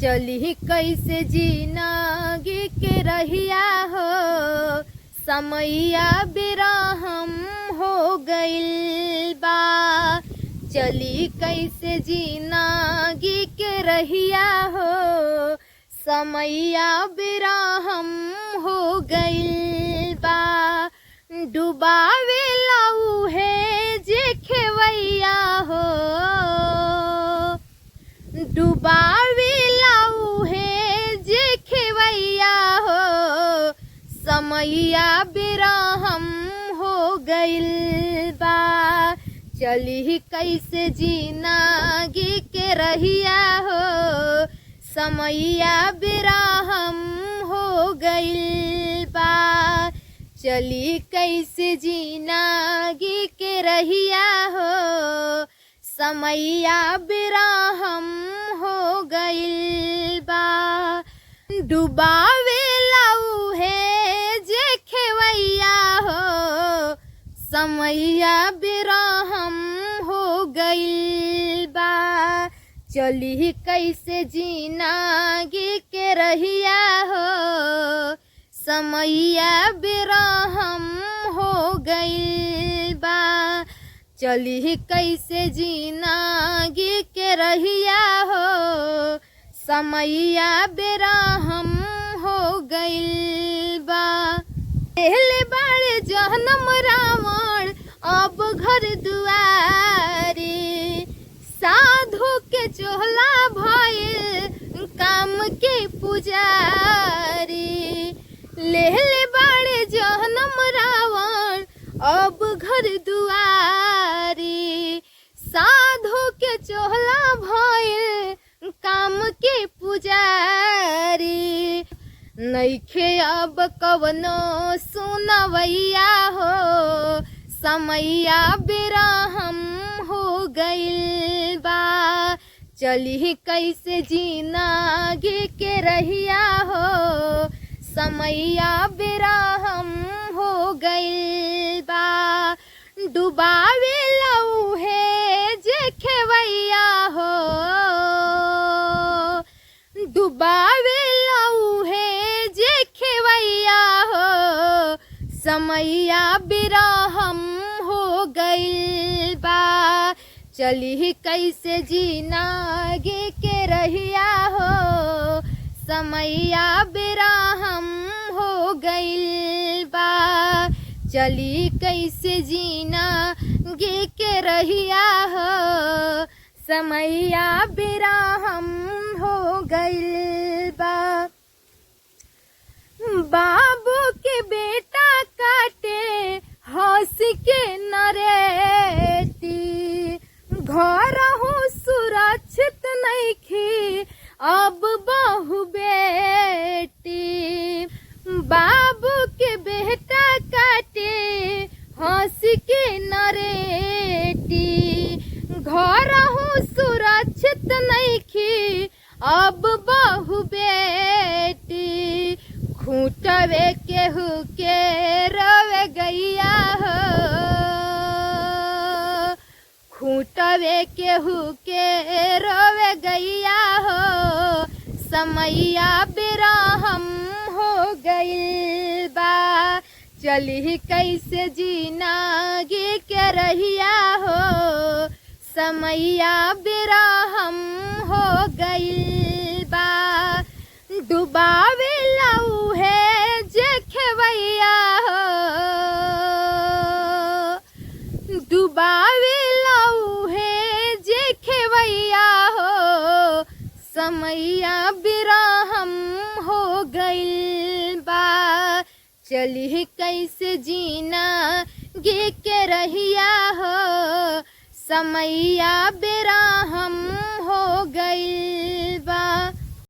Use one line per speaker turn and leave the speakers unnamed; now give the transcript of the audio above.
चली कैसे जिंदगी के रहिया हो, समैया बेरहम हो गइल बा। चली कैसे जिंदगी के रहिया हो, समैया बेरहम हो गइल बा। डुबावे लाऊ है जे खेवैया हो, डुबावे लाऊ है जे खेवैया हो, समैया बेरहम हो गइल बा। चली कैसे जिंदगी के रहिया हो, समैया बेरहम हो गइल बा। चली कैसे जिंदगी के रहिया हो, समैया बेरहम हो गइल बा। डुबावे लाऊ है जे खेवैया हो, समैया बेरहम हो गइल बा। चली कैसे जिंदगी के रहिया हो, समैया बेरहम हो गइल बा। चली कैसे जिंदगी के रहिया हो, समैया बेरहम हो गइल बा। पहले बाड़े जहनम रावण अब घर दुआरी, साधु के चोहला भइल काम के पुजारी। लेहले बाड़े जहनम रावण अब घर दुआरी, साधु के चोहला भइल काम के पुजारी। नइखे अब कवनो सुनवैया हो, समैया बेरहम हो गइल बा। चली कैसे जिंदगी के रहिया हो, समैया बेरहम हो गइल बा। डुबावे लाऊ है जे खेवैया हो, डुबावे लाऊ है जे खेवैया हो, समैया बेरहम हो गइल बा। चली कैसे जिंदगी के रहिया हो, समैया बेरहम हो गइल बा। चली कैसे जिंदगी के रहिया हो, समैया बेरहम हो गइल बा। बाबू के बेटा काटे हंस के नरेटी, घर हो सुरक्षित नइखी अब बहू बेटी। बाबू के बेटा काटे हंस के नरेटी, घर हो सुरक्षित नइखी अब बहू बेटी। खूंटवे केहू के रवे गैया हो, खूंटवे केहू के रवे गैया हो, समैया बेरहम हो गइल बा। चली कैसे जिंदगी के रहिया हो, समैया बेरहम हो गइल बा। डुबावे लाऊ है जे खेवैया हो, डुबावे लाऊ है जे खेवैया हो, समैया बेरहम हो गइल बा। चली कैसे जिंदगी के रहिया हो, समैया बेरहम हो गइल